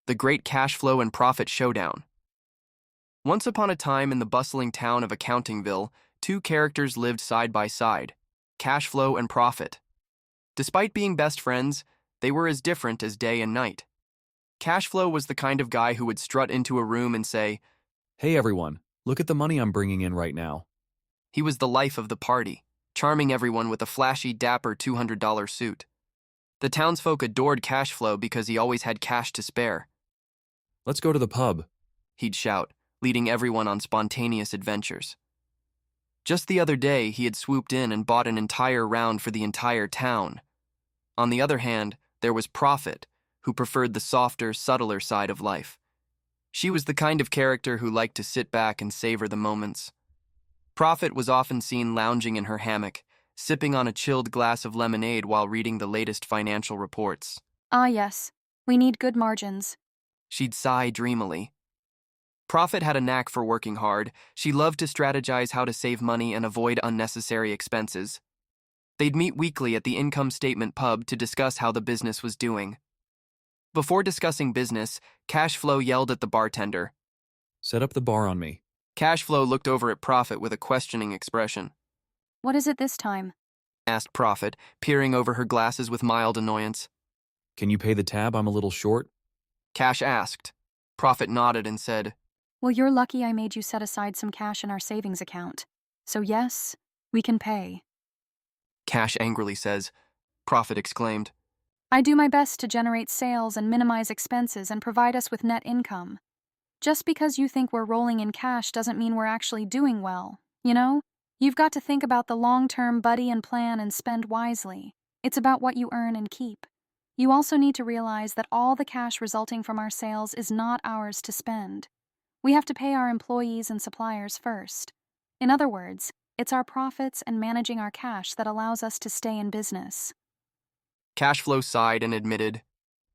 The Great Cash Flow and Profit Showdown. Once upon a time in the bustling town of Accountingville, two characters lived side by side, Cash Flow and Profit. Despite being best friends, they were as different as day and night. Cash Flow was the kind of guy who would strut into a room and say, "Hey everyone, look at the money I'm bringing in right now." he was the life of the party, charming everyone with a flashy, dapper $200 suit. The townsfolk adored Cash Flow because he always had cash to spare. "Let's go to the pub." He'd shout, leading everyone on spontaneous adventures. Just the other day, he had swooped in and bought an entire round for the entire town. On the other hand, there was Profit, who preferred the softer, subtler side of life. She was the kind of character who liked to sit back and savor the moments. Profit was often seen lounging in her hammock, sipping on a chilled glass of lemonade while reading the latest financial reports. Ah, yes. We need good margins. She'd sigh dreamily. Profit had a knack for working hard. She loved to strategize how to save money and avoid unnecessary expenses. They'd meet weekly at the income statement pub to discuss how the business was doing. Before discussing business, Cash Flow yelled at the bartender. "Set up the bar on me." Cash Flow looked over at Profit with a questioning expression. What is it this time? Asked Profit, peering over her glasses with mild annoyance. "Can you pay the tab? I'm a little short." Cash asked. Profit nodded and said, Well, you're lucky I made you set aside some cash in our savings account. So yes, we can pay. Cash angrily says. Profit exclaimed. I do my best to generate sales and minimize expenses and provide us with net income. Just because you think we're rolling in cash doesn't mean we're actually doing well, you know? You've got to think about the long-term buddy and plan and spend wisely. It's about what you earn and keep. You also need to realize that all the cash resulting from our sales is not ours to spend. We have to pay our employees and suppliers first. In other words, it's our profits and managing our cash that allows us to stay in business. Cash Flow sighed and admitted.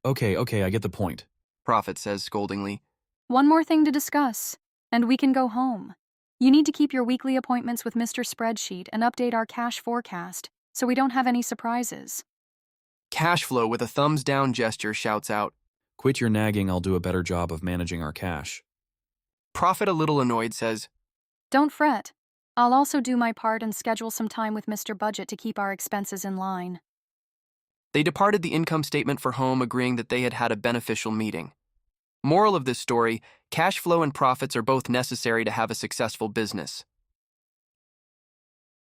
Okay, I get the point." Profit says scoldingly. One more thing to discuss, and we can go home. You need to keep your weekly appointments with Mr. Spreadsheet and update our cash forecast so we don't have any surprises. Cash Flow, with a thumbs-down gesture, shouts out. "Quit your nagging, I'll do a better job of managing our cash." Profit, a little annoyed, says, Don't fret. I'll also do my part and schedule some time with Mr. Budget to keep our expenses in line. They departed the income statement for home, agreeing that they had had a beneficial meeting. Moral of this story, Cash Flow and profits are both necessary to have a successful business.